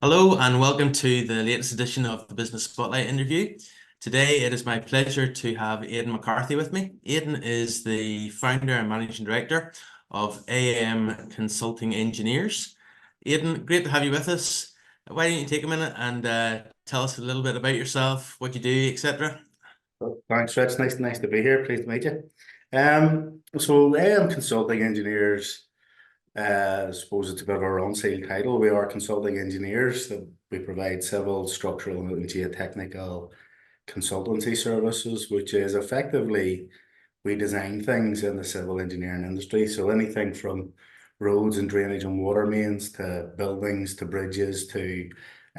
Hello and welcome to the latest edition of the Business Spotlight interview. Today it is my pleasure to have Aidan McCarthy with me. Aidan is the founder and managing director of AM Consulting Engineers. Aidan, great to have you with us. Why don't you take a minute and tell us a little bit about yourself, what you do, etc. Thanks, Rich. Nice to be here. Pleased to meet you. So AM Consulting Engineers, I suppose it's a bit of a run-seal title. We are consulting engineers that we provide civil, structural, and geotechnical consultancy services, which is effectively we design things in the civil engineering industry. So anything from roads and drainage and water mains to buildings to bridges to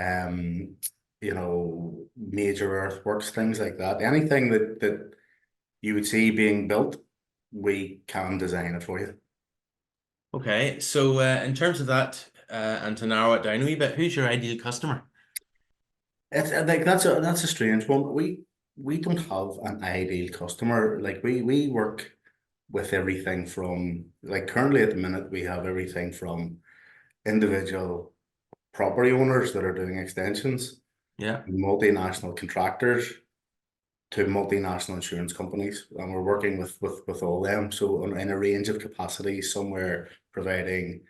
um, major earthworks, things like that. Anything that you would see being built, we can design it for you. Okay, so in terms of that, and to narrow it down a wee bit, who's your ideal customer? It's like that's a strange one. We don't have an ideal customer. Like we work with everything from, like, currently at the minute we have everything from individual property owners that are doing extensions, Yeah. multinational contractors, to multinational insurance companies, and we're working with all them. So in a range of capacities, somewhere providing,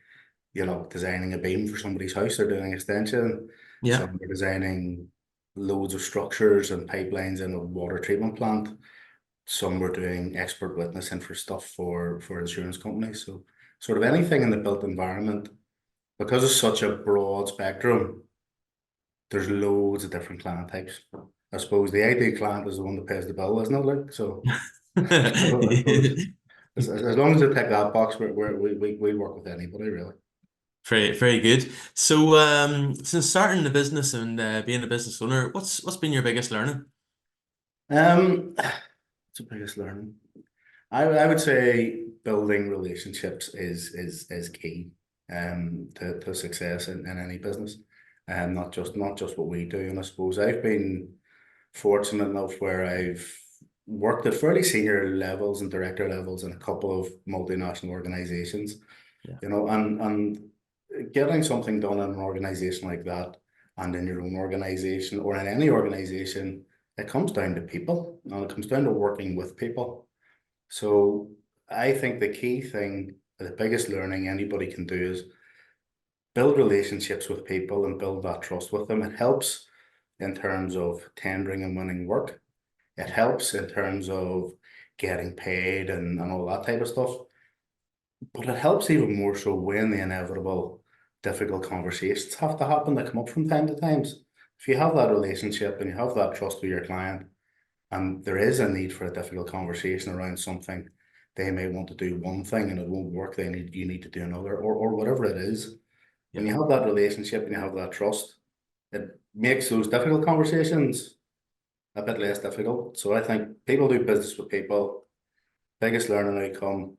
designing a beam for somebody's house, they're doing extension. Yeah. Some are designing loads of structures and pipelines in a water treatment plant. Some were doing expert witnessing for stuff for insurance companies. So sort of anything in the built environment, because it's such a broad spectrum, there's loads of different client types. I suppose the ideal client is the one that pays the bill, isn't it? Like, so, so I suppose as long as they tick that box, we work with anybody really. Very, very good. So, since starting the business and being a business owner, what's been your biggest learning? It's the biggest learning. I would say building relationships is key to success in any business, and not just what we do. And I suppose I've been fortunate enough where I've worked at fairly senior levels and director levels in a couple of multinational organizations, Yeah. and getting something done in an organization like that and in your own organization or in any organization, it comes down to people and it comes down to working with people. So I think the key thing, the biggest learning anybody can do is build relationships with people and build that trust with them. It helps in terms of tendering and winning work. It helps in terms of getting paid and all that type of stuff. But it helps even more so when the inevitable difficult conversations have to happen that come up from time to time. If you have that relationship and you have that trust with your client, and there is a need for a difficult conversation around something, they may want to do one thing and it won't work, you need to do another, or whatever it is. When Yeah. you have that relationship and you have that trust, it makes those difficult conversations a bit less difficult. So I think people do business with people. Biggest learning outcome,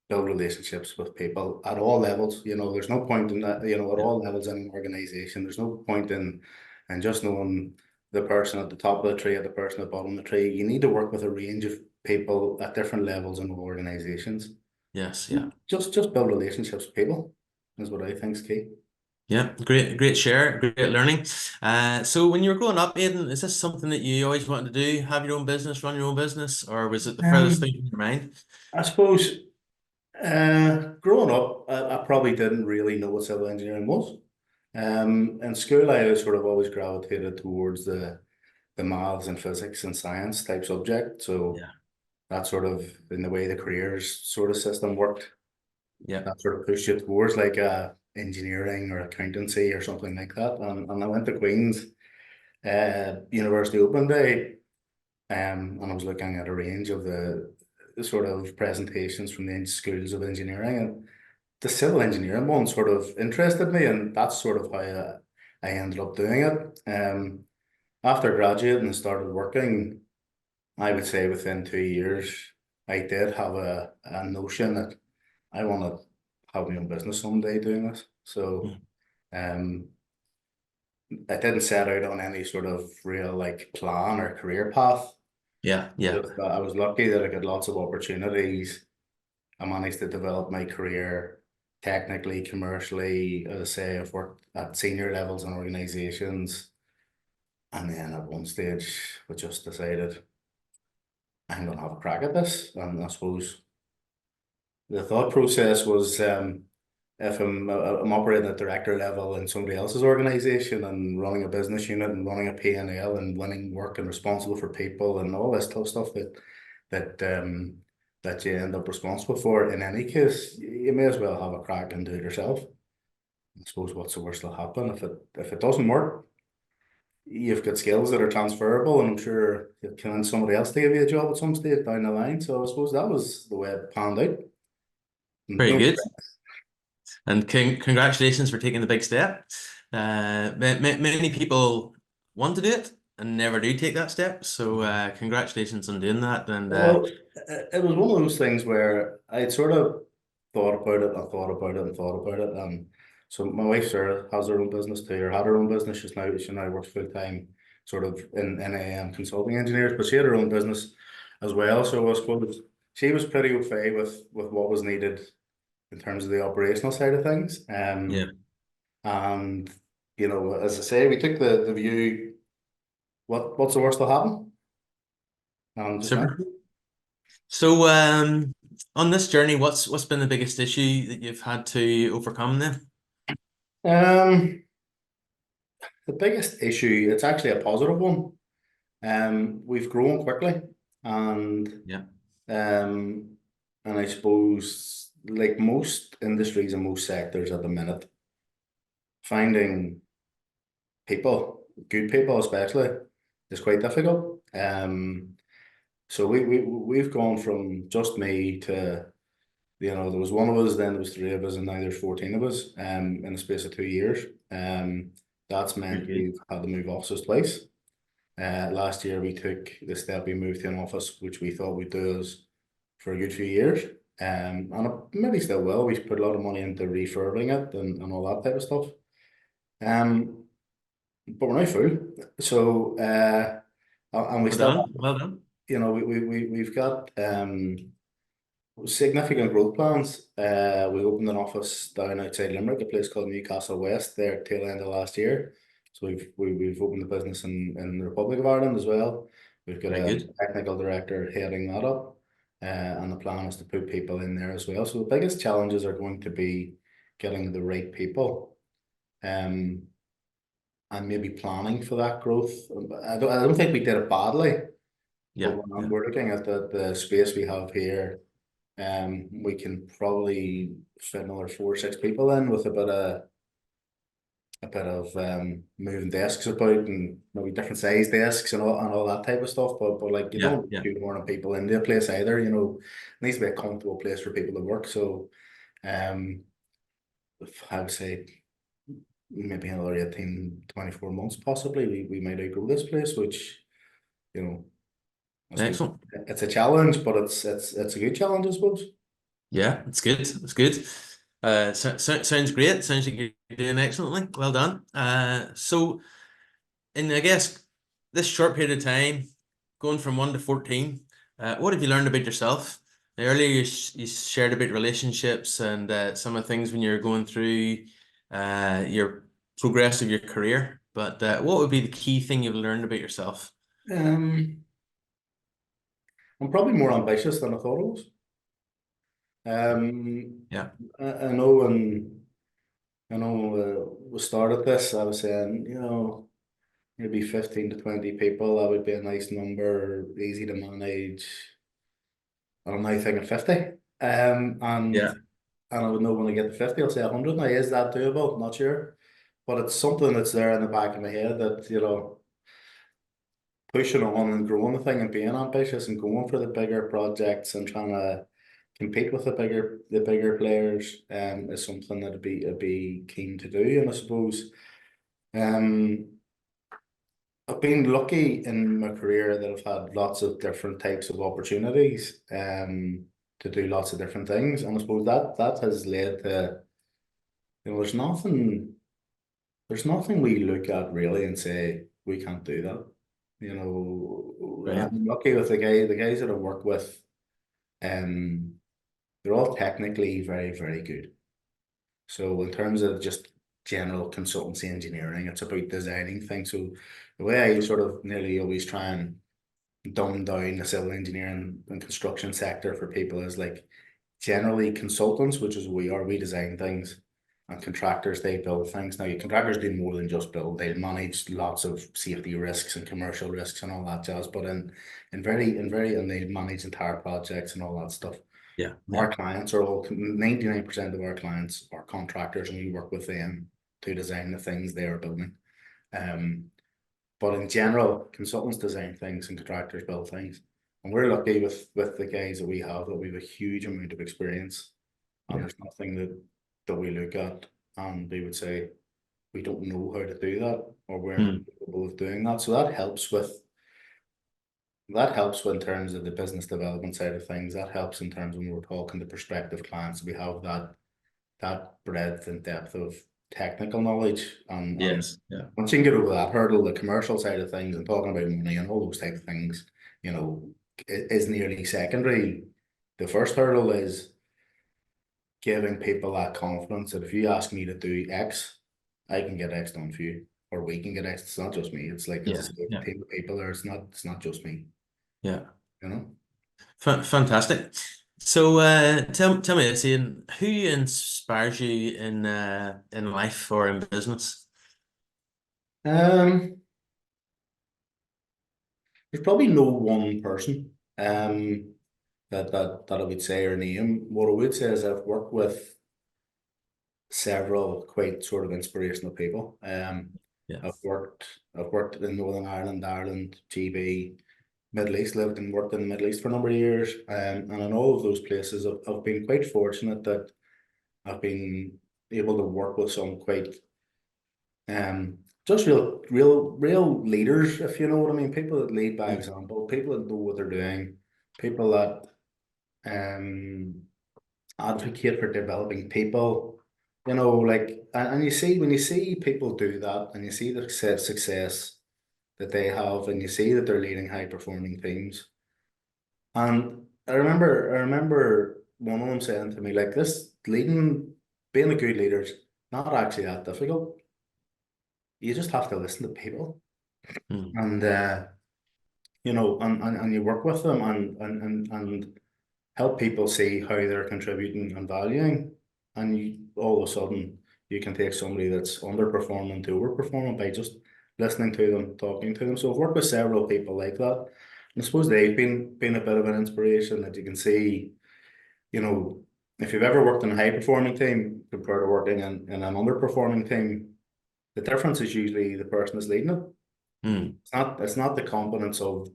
build relationships with people at all levels. There's no point in that, at Yeah. all levels in an organization. There's no point in just knowing the person at the top of the tree or the person at the bottom of the tree. You need to work with a range of people at different levels in organizations. Yes. Yeah. Just build relationships with people is what I think is key. Yeah. Great share. Great learning. So when you were growing up, Aidan, is this something that you always wanted to do? Have your own business, run your own business, or was it the furthest thing Um, from your mind? I suppose growing up, I probably didn't really know what civil engineering was. In school, I was sort of always gravitated towards the maths and physics and science type subject. So Yeah. that sort of, in the way the careers sort of system worked, Yeah. that sort of pushed you towards like engineering or accountancy or something like that. And I went to Queen's University Open Day, and I was looking at a range of the sort of presentations from the schools of engineering, and the civil engineering one sort of interested me, and that's sort of how I ended up doing it. After graduating and started working, I would say within 2 years, I did have a notion that I want to have my own business someday doing this. So Mm. um, I didn't set out on any sort of real like plan or career path. Yeah. Yeah. Just that I was lucky that I got lots of opportunities. I managed to develop my career technically, commercially. As I say, I've worked at senior levels in organizations, and then at one stage we just decided I'm gonna have a crack at this. And I suppose the thought process was, if I'm operating at director level in somebody else's organization and running a business unit and running a P&L and winning work and responsible for people and all this tough stuff that that you end up responsible for, in any case, you may as well have a crack and do it yourself. I suppose what's the worst that'll happen if it doesn't work? You've got skills that are transferable, and I'm sure you can convince somebody else to give you a job at some stage down the line. So I suppose that was the way it panned out. Very No. good. And congratulations for taking the big step. Many people want to do it and never do take that step. So congratulations on doing that. And Well, it was one of those things where I'd sort of thought about it and thought about it and thought about it. So my wife Sarah has her own business too, or had her own business. She now works full time, sort of in a consulting engineers, but she had her own business as well. So I suppose she was pretty au fait with what was needed in terms of the operational side of things. yeah, And as I say, we took the view, what's the worst that'll happen? And just went. super. So on this journey, what's been the biggest issue that you've had to overcome then? Um, the biggest issue, it's actually a positive one. We've grown quickly, and Yeah, um, and I suppose like most industries and most sectors at the minute, finding people, good people especially, is quite difficult. So we've gone from just me to, there was one of us, then there was three of us, and now there's 14 of us, in the space of 2 years. That's very meant good. we've had to move offices twice. Last year we took the step, we moved to an office which we thought we'd do us for a good few years. And it maybe still will. We put a lot of money into refurbing it and all that type of stuff. But we're now full. So and we Well still done. have, Well done. we've got significant growth plans. We opened an office down outside Limerick, a place called Newcastle West, there tail end of last year. So we've opened the business in the Republic of Ireland as well. We've got Very a good. technical director heading that up, and the plan is to put people in there as well. So the biggest challenges are going to be getting the right people, and maybe planning for that growth. I don't think we did it badly, but Yeah, when yeah. we're looking at the space we have here, we can probably fit another 4 or 6 people in with a bit of moving desks about and maybe different size desks and all that type of stuff. But like you Yeah, don't yeah. shoehorn people into a place either. It needs to be a comfortable place for people to work. So um, I would say maybe another 18, 24 months possibly we might outgrow this place, which you know I suppose Excellent. it's a challenge, but it's a good challenge, I suppose. Yeah, it's good. It's good. Sounds great. Sounds like you're doing excellently. Well done. So, in I guess this short period of time, going from 1 to 14, what have you learned about yourself? Earlier, you shared about relationships and some of the things when you're going through your progress of your career. But what would be the key thing you've learned about yourself? Um, I'm probably more ambitious than I thought I was. Yeah, I know we started this, I was saying, maybe 15 to 20 people, that would be a nice number, easy to manage. And I'm now thinking 50. And yeah, I would know when I get to 50, I'll say 100. Now, is that doable? Not sure. But it's something that's there in the back of my head that, pushing on and growing the thing and being ambitious and going for the bigger projects and trying to compete with the bigger players is something that I'd be keen to do. And I suppose um I've been lucky in my career that I've had lots of different types of opportunities to do lots of different things. And I suppose that has led to, there's nothing we look at really and say we can't do that. brilliant. I'm lucky with the guys that I work with, they're all technically very, very good. So in terms of just general consultancy engineering, it's about designing things. So the way I sort of nearly always try and dumb down the civil engineering and construction sector for people is like generally consultants, which is we design things, and contractors, they build things. Now, contractors do more than just build; they manage lots of safety risks and commercial risks and all that jazz. But and they manage entire projects and all that stuff. Yeah. Our clients are all 99% of our clients are contractors, and we work with them to design the things they are building. But in general, consultants design things and contractors build things. And we're lucky with the guys that we have a huge amount of experience. And there's nothing that we look at and they would say we don't know how to do that, or we're not capable of doing that. So that helps in terms of the business development side of things. That helps in terms when we're talking to prospective clients. We have that breadth and depth of technical knowledge, and Yes. Yeah. once you can get over that hurdle, the commercial side of things and talking about money and all those type of things, is nearly secondary. The first hurdle is giving people that confidence that if you ask me to do X, I can get X done for you, or we can get X. It's not just me. It's like it's a team of people there. It's not just me. Yeah. You know. Fantastic. So tell me this, Ian, who inspires you in life or in business? There's probably no one person that I would say or name. What I would say is I've worked with several quite sort of inspirational people. Yeah. I've worked in Northern Ireland, Ireland, GB, Middle East, lived and worked in the Middle East for a number of years. And in all of those places, I've been quite fortunate that I've been able to work with some quite just real leaders, if you know what I mean. People that lead by example, people that know what they're doing, people that um advocate for developing people. Like, and you see when you see people do that, and you see the success that they have, and you see that they're leading high performing teams. And I remember one of them saying to me, like, this leading, being a good leader is not actually that difficult. You just have to listen to people, Mm. and and you work with them, and help people see how they're contributing and valuing, and all of a sudden you can take somebody that's underperforming to overperforming by just listening to them, talking to them. So I've worked with several people like that, and I suppose they've been a bit of an inspiration that you can see, if you've ever worked in a high performing team compared to working in an underperforming team, the difference is usually the person that's leading it. Mm. It's not the competence of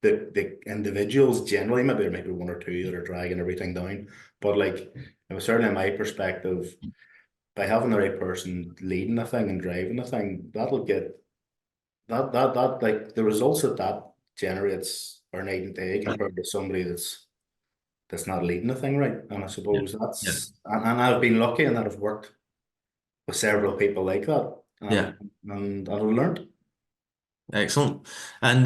the individuals generally. Maybe there might be one or two that are dragging everything down, but like, it was certainly in my perspective, by having the right person leading the thing and driving the thing, that'll get that like the results that generates are night and day compared to somebody that's not leading the thing right. And I Yeah. suppose Yeah. and I've been lucky in that I've worked with several people like that, Yeah. and I've learned. Excellent. And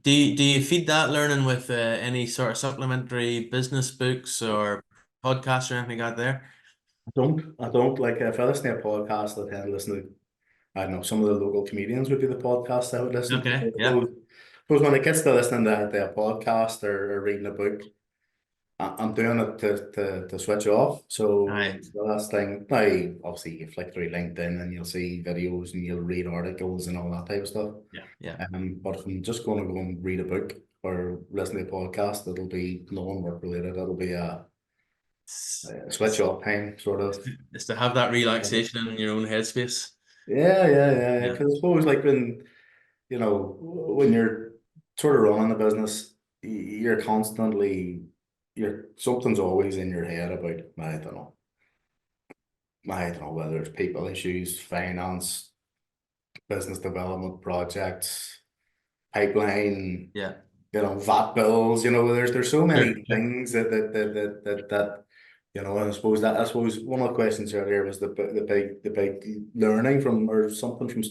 do you feed that learning with any sort of supplementary business books or podcasts or anything out there? I don't like, if I listen to a podcast, I tend to listen to, I don't know, some of the local comedians would be the podcasts I would listen to. Okay. I Yeah. suppose when it gets to listening to a podcast or reading a book, I'm doing it to switch off. So Right. the last thing, now obviously you flick through LinkedIn and you'll see videos and you'll read articles and all that type of stuff. Yeah. Yeah. But if I'm just going to go and read a book or listen to a podcast, it'll be non-work related. It'll be It's, a switch it's, off time, sort of. it's to have that relaxation in your own headspace. Yeah. Yeah. Because I suppose like when you're sort of running a business, you're constantly, something's always in your head about, I don't know whether it's people issues, finance, business development projects, pipeline, Yeah. VAT bills. There's so Sure. many Sure. things that. And I suppose one of the questions earlier was the big learning from, or something from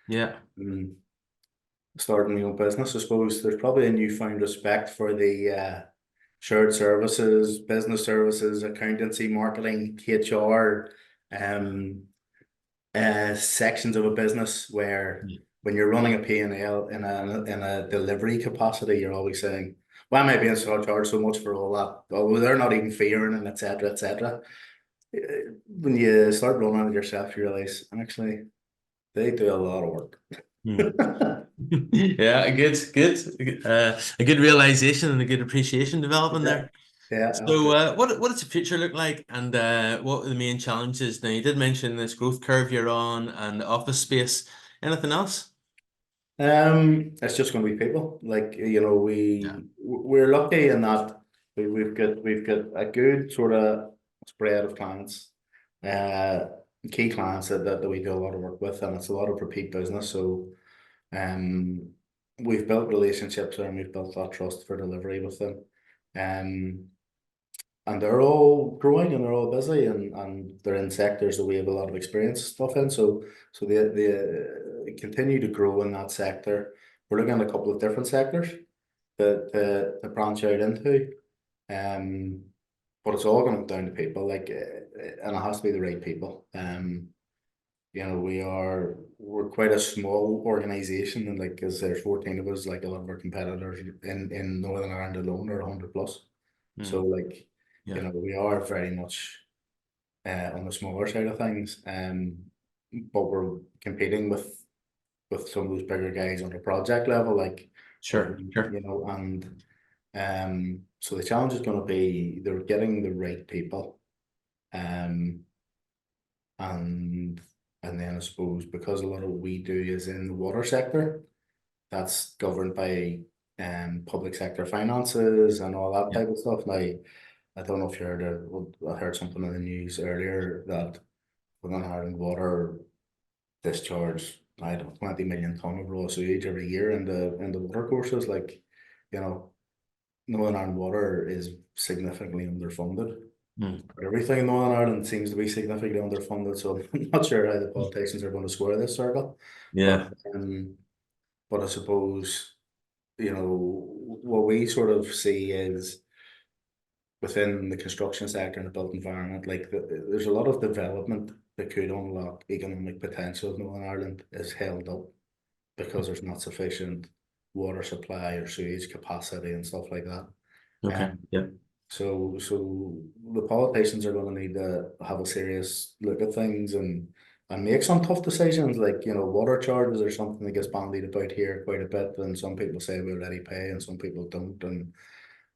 Yeah. um, starting your own business. I suppose there's probably a newfound respect for shared services, business services, accountancy, marketing, HR, um, sections of a business where Yeah. when you're running a P&L in a delivery capacity, you're always saying, why am I being charged so much for all that? Oh, they're not even fearing and etc. etc. When you start running it yourself, you realize actually they do a lot of work. Hmm. Yeah, a good realization and a good appreciation development Yeah, there. yeah, So, what does the future look like, and what are the main challenges? Now, you did mention this growth curve you're on and the office space. Anything else? it's just going to be people. Like, you know, Yeah, we're lucky in that we've got a good sort of spread of clients, uh, key clients that we do a lot of work with, and it's a lot of repeat business. So, um, we've built relationships there and we've built that trust for delivery with them. Um, and they're all growing and they're all busy and they're in sectors that we have a lot of experience stuff in. So they continue to grow in that sector. We're looking at a couple of different sectors that branch out into. Um, but it's all going down to people, like, and it has to be the right people. You know, we're quite a small organization, and like, because there's 14 of us, like a lot of our competitors in Northern Ireland alone are 100 plus. So hmm, like, you yeah, know, we are very much on the smaller side of things, but we're competing with some of those bigger guys on the project level, like, sure, you sure. know, and so the challenge is going to be they're getting the right people, um, and then I suppose because a lot of what we do is in the water sector, that's governed by public sector finances and all that Yeah, type of stuff. Now, I don't know if you heard I heard something in the news earlier that Northern Ireland Water discharge, I don't know, 20 million ton of raw sewage every year in the water courses. Like, you know, Northern Ireland Water is significantly underfunded. hmm, Everything in Northern Ireland seems to be significantly underfunded, so I'm not sure how the politicians are going to square this circle. But yeah, um, but I suppose, you know, what we sort of see is within the construction sector and the built environment, like there's a lot of development that could unlock economic potential of Northern Ireland is held up because there's not sufficient water supply or sewage capacity and stuff like that. okay, Um, yeah, so the politicians are going to need to have a serious look at things and make some tough decisions. Like, you know, water charges are something that gets bandied about here quite a bit, and some people say we already pay, and some people don't, and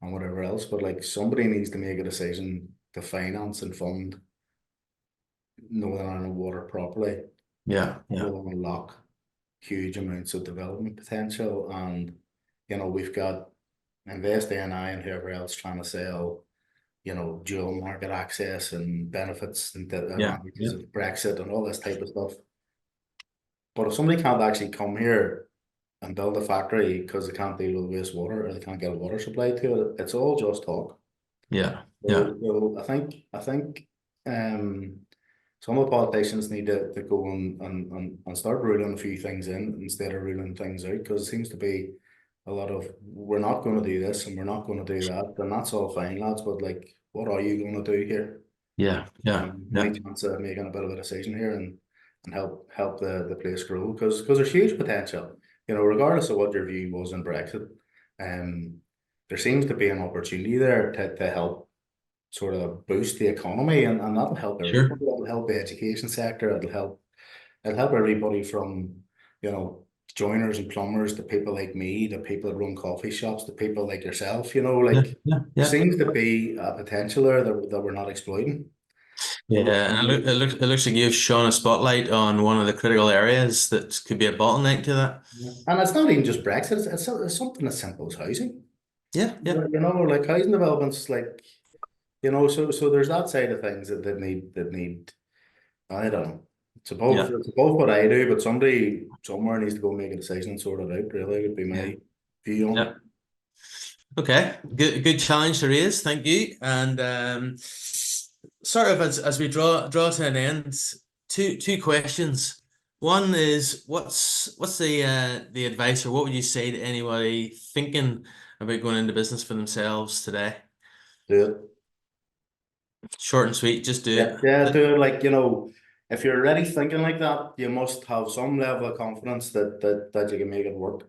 whatever else. But like, somebody needs to make a decision to finance and fund Northern Ireland water properly. yeah, That yeah, will unlock huge amounts of development potential. And, you know, we've got Invest NI and whoever else trying to sell, you know, dual market access and benefits and the yeah, advantages yeah, of Brexit and all this type of stuff. But if somebody can't actually come here and build a factory because they can't deal with wastewater or they can't get a water supply to it, it's all just talk. yeah, yeah, So I think some of the politicians need to go and start ruling a few things in instead of ruling things out, because it seems to be a lot of we're not going to do this and we're not going to do that, and that's all fine, lads, but like, what are you going to do here? yeah, yeah, Any yeah, chance of making a bit of a decision here and help the place grow, because there's huge potential, you know, regardless of what your view was in Brexit. Um, there seems to be an opportunity there to help sort of boost the economy, and that'll help sure. everybody. That'll help the education sector. It'll help everybody from, you know, joiners and plumbers to people like me, to people that run coffee shops, to people like yourself. You know, Yeah, like, yeah, there yeah. seems to be a potential there that we're not exploiting. Yeah, and it looks like you've shone a spotlight on one of the critical areas that could be a bottleneck to that. And it's not even just Brexit. It's something as simple as housing. Yeah, yeah, You know, like housing developments, like, you know, so there's that side of things that need. I don't know. yeah, It's both what I do, but somebody somewhere needs to go make a decision and sort it out. Really, would be yeah, my view on it. yeah. Okay, good challenge to raise. Thank you. And sort of as we draw to an end, two questions. One is what's the advice, or what would you say to anybody thinking about going into business for themselves today? Do it. Short and sweet, just do Yeah, yeah, do it. Like, if you're already thinking like that, you must have some level of confidence that you can make it work.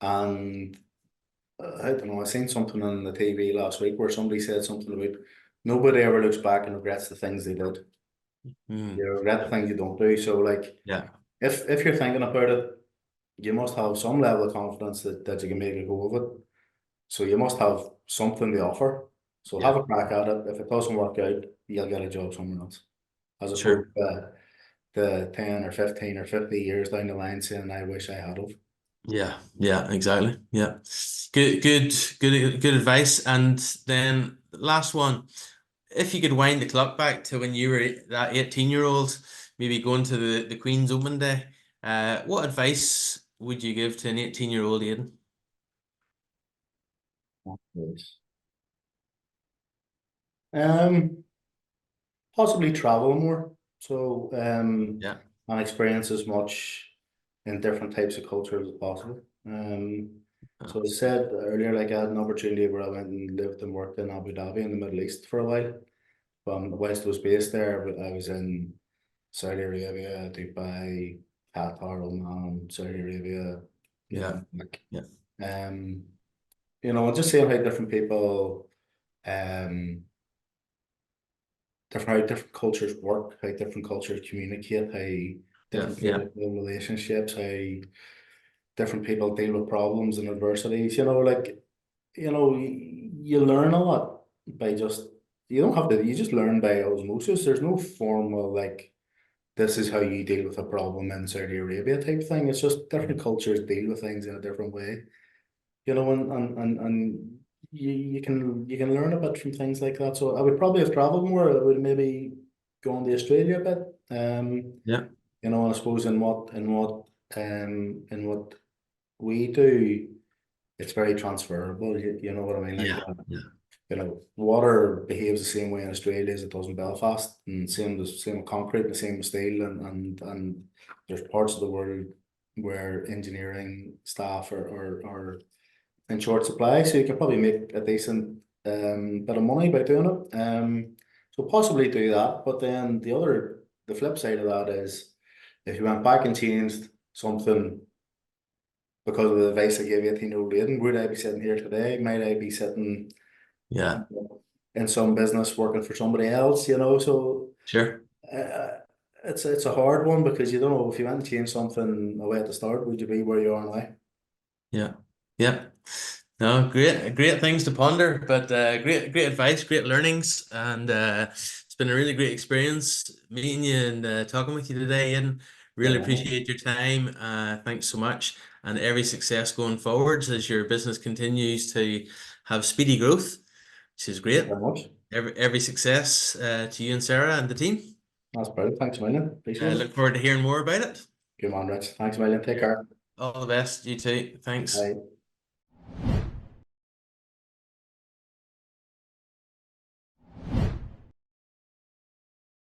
And I don't know, I seen something on the TV last week where somebody said something about nobody ever looks back and regrets the things they did. Mm. You regret the things you don't do. So like, Yeah, if you're thinking about it, you must have some level of confidence that you can make a go of it. So you must have something to offer. So have yeah, a crack at it. If it doesn't work out, you'll get a job somewhere else. As opposed sure. to the 10 or 15 or 50 years down the line saying, I wish I had of. Yeah, yeah, exactly. Yeah. Good advice. And then last one, if you could wind the clock back to when you were that 18-year-old, maybe going to the Queen's Open Day, what advice would you give to an 18-year-old Aidan? Yes. Um, Possibly travel more. So, Yeah. and experience as much in different types of cultures as possible. So I said earlier, like I had an opportunity where I went and lived and worked in Abu Dhabi in the Middle East for a while. Whilst I was based there, I was in Saudi Arabia, Dubai, Qatar, Oman, Saudi Arabia, Yeah. like, Yeah. um, just seeing how different people, um, how different cultures work, how different cultures communicate, how Yeah. different Yeah. people build relationships, how different people deal with problems and adversities. You learn a lot by just, you don't have to, you just learn by osmosis. There's no formal, like, this is how you deal with a problem in Saudi Arabia type thing. It's just different cultures deal with things in a different way, and you can learn a bit from things like that. So I would probably have traveled more. I would maybe gone to Australia a bit. Yeah. And I suppose in what we do, it's very transferable. You know what I mean? Like, Yeah. Yeah. water behaves the same way in Australia as it does in Belfast, and same with concrete, the same with steel, and there's parts of the world where engineering staff are in short supply, so you can probably make a decent bit of money by doing it. So possibly do that, but then the flip side of that is if you went back and changed something because of the advice I gave 18-year-old Aidan, would I be sitting here today? Might I be sitting Yeah. in some business working for somebody else? So Sure. uh, it's a hard one because you don't know if you went and changed something away at the start, would you be where you are now? Yeah. Yeah. No, great things to ponder, but great advice, great learnings, and it's been a really great experience meeting you and talking with you today, Aidan. Yeah, Really man. appreciate your time. Thanks so much, and every success going forwards as your business continues to have speedy growth, which is Thanks great. very much. Every success to you and Sarah and the team. That's brilliant. Thanks a million. Appreciate it. Look forward to hearing more about it. Good man, Rich. Thanks a million. Take care. All the best, you too. Thanks. Bye.